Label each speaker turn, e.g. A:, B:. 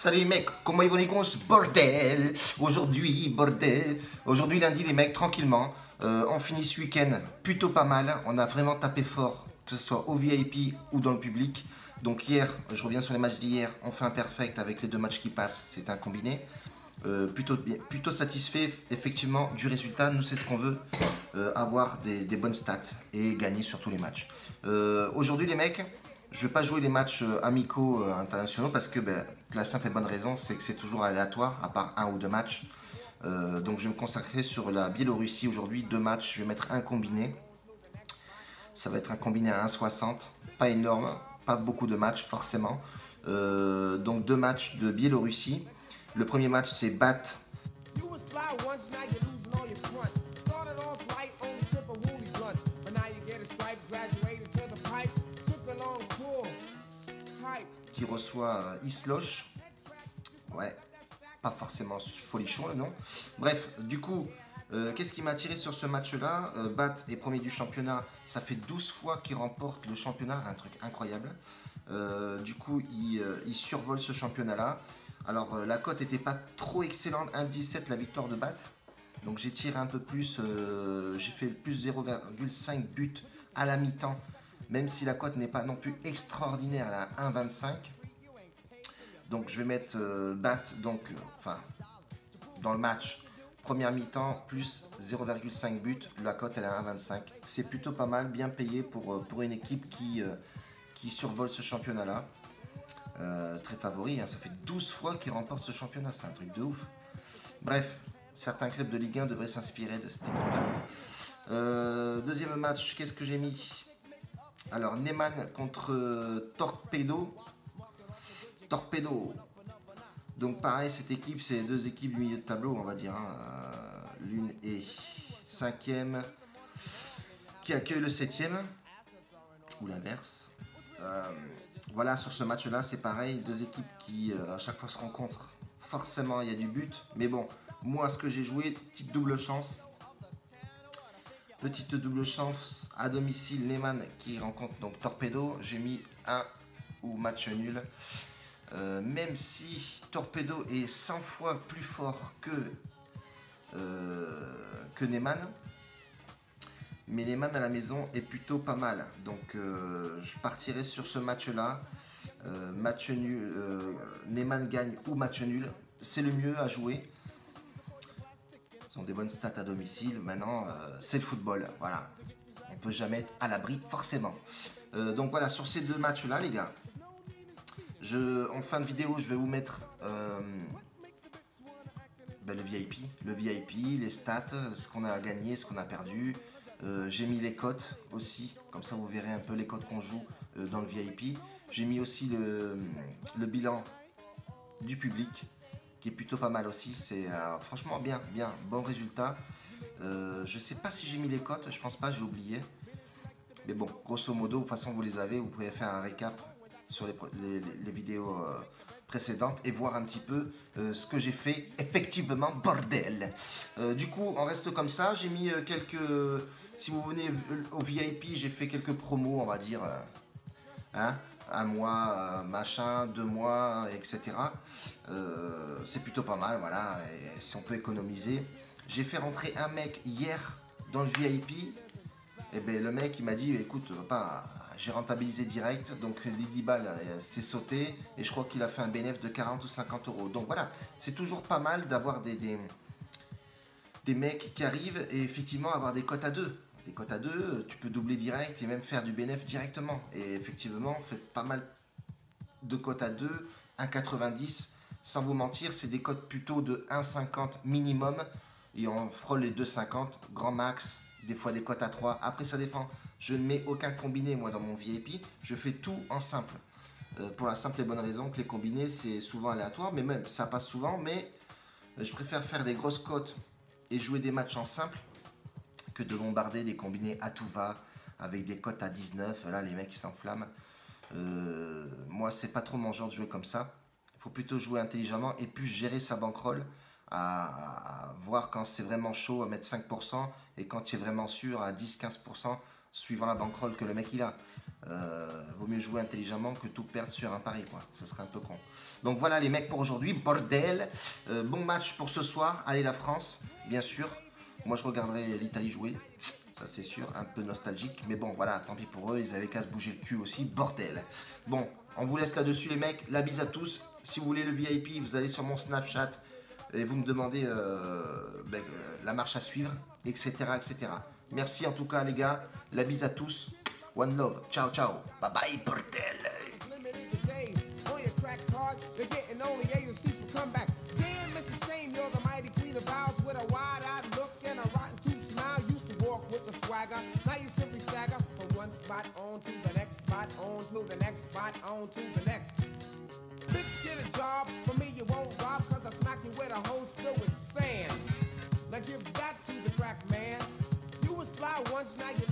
A: salut les mecs, comment ils vont les grosses bordel. Aujourd'hui, bordel. Aujourd'hui lundi les mecs, tranquillement. On finit ce week-end plutôt pas mal. On a vraiment tapé fort, que ce soit au VIP ou dans le public. Donc hier, je reviens sur les matchs d'hier, on fait un perfect avec les deux matchs qui passent, c'est un combiné. Plutôt satisfait effectivement du résultat. Nous c'est ce qu'on veut, avoir des bonnes stats et gagner sur tous les matchs. Aujourd'hui les mecs, je ne vais pas jouer les matchs amicaux internationaux parce que la simple et bonne raison c'est que c'est toujours aléatoire à part un ou deux matchs. Donc je vais me consacrer sur la Biélorussie aujourd'hui, deux matchs, je vais mettre un combiné. Ça va être un combiné à 1,60, pas énorme, pas beaucoup de matchs forcément. Donc deux matchs de Biélorussie. Le premier match c'est BAT. Qui reçoit Isloch. Ouais, pas forcément folichon le nom. Bref, du coup, qu'est-ce qui m'a attiré sur ce match-là? BAT est premier du championnat, ça fait 12 fois qu'il remporte le championnat, un truc incroyable. Du coup, il survole ce championnat-là. Alors, la cote n'était pas trop excellente, 1,17 la victoire de BAT. Donc j'ai tiré un peu plus, j'ai fait plus 0,5 buts à la mi-temps, même si la cote n'est pas non plus extraordinaire, elle est à 1,25. Donc je vais mettre BAT, donc, dans le match, première mi-temps, plus 0,5 buts, la cote elle est à 1,25. C'est plutôt pas mal, bien payé pour une équipe qui survole ce championnat-là. Très favori, hein, ça fait 12 fois qu'il remporte ce championnat, c'est un truc de ouf. Bref, certains clubs de Ligue 1 devraient s'inspirer de cette équipe-là. Deuxième match, qu'est-ce que j'ai mis? Alors, Neyman contre Torpedo. Torpedo. Donc pareil, cette équipe, c'est deux équipes du milieu de tableau, on va dire. Hein. L'une est 5e, qui accueille le 7e, ou l'inverse. Voilà, sur ce match-là, c'est pareil, deux équipes qui à chaque fois se rencontrent. Forcément, il y a du but, mais bon, moi, ce que j'ai joué, petite double chance. Petite double chance à domicile, Neyman qui rencontre donc Torpedo. J'ai mis 1 ou match nul. Même si Torpedo est 100 fois plus fort que Neyman, mais Neyman à la maison est plutôt pas mal. Donc je partirai sur ce match-là. Match nul, Neyman gagne ou match nul, c'est le mieux à jouer. Ils ont des bonnes stats à domicile. Maintenant, c'est le football. Voilà, on peut jamais être à l'abri forcément. Donc voilà, sur ces deux matchs-là, les gars. En fin de vidéo, je vais vous mettre le VIP, les stats, ce qu'on a gagné, ce qu'on a perdu. J'ai mis les cotes aussi, comme ça vous verrez un peu les cotes qu'on joue dans le VIP. J'ai mis aussi le bilan du public, qui est plutôt pas mal aussi. C'est franchement bien, bon résultat. Je sais pas si j'ai mis les cotes, je pense pas, j'ai oublié. Mais bon, grosso modo, de toute façon vous les avez, vous pouvez faire un récap sur les vidéos précédentes et voir un petit peu ce que j'ai fait effectivement, bordel. Du coup, on reste comme ça. J'ai mis quelques... Si vous venez au VIP, j'ai fait quelques promos, on va dire. Hein, un mois, machin, 2 mois, etc. C'est plutôt pas mal, voilà. Et si on peut économiser. J'ai fait rentrer un mec hier dans le VIP. Et ben le mec il m'a dit écoute papa, j'ai rentabilisé direct, donc les 10 balles c'est sauté et je crois qu'il a fait un bénéfice de 40 ou 50 euros. Donc voilà, c'est toujours pas mal d'avoir des mecs qui arrivent et effectivement avoir des cotes à 2. Des cotes à 2, tu peux doubler direct et même faire du bénéfice directement. Et effectivement, faites pas mal de cotes à 2, 1,90. Sans vous mentir, c'est des cotes plutôt de 1,50 minimum. Et on frôle les 2,50, grand max, des fois des cotes à 3. Après, ça dépend. Je ne mets aucun combiné, moi, dans mon VIP. Je fais tout en simple. Pour la simple et bonne raison que les combinés, c'est souvent aléatoire. Mais même, ça passe souvent. Mais je préfère faire des grosses cotes et jouer des matchs en simple que de bombarder des combinés à tout va avec des cotes à 19. Là, les mecs, ils s'enflamment. Moi, c'est pas trop mon genre de jouer comme ça. Il faut plutôt jouer intelligemment et puis gérer sa bankroll. À voir quand c'est vraiment chaud à mettre 5% et quand tu es vraiment sûr à 10-15% suivant la bankroll que le mec il a. Vaut mieux jouer intelligemment que tout perdre sur un pari, quoi. Ça serait un peu con. Donc voilà les mecs pour aujourd'hui, bordel. Bon match pour ce soir. Allez la France, bien sûr. Moi je regarderai l'Italie jouer. Ça c'est sûr, un peu nostalgique. Mais bon voilà, tant pis pour eux, ils avaient qu'à se bouger le cul aussi, bordel. Bon, on vous laisse là-dessus les mecs. La bise à tous. Si vous voulez le VIP, vous allez sur mon Snapchat et vous me demandez la marche à suivre, etc., etc. Merci en tout cas les gars. La bise à tous. One love. Ciao, ciao. Bye bye, bordel.
B: They're getting only agencies for comeback. Damn, Mrs. Shane, you're the mighty queen of vows with a wide-eyed look and a rotten tooth smile. Used to walk with a swagger, now you simply stagger from one spot on to the next spot, on to the next spot, on to the next. Bitch, get a job. For me, you won't rob, cause I smack you with a hose filled with sand. Now give that to the crack man. You was fly once, now you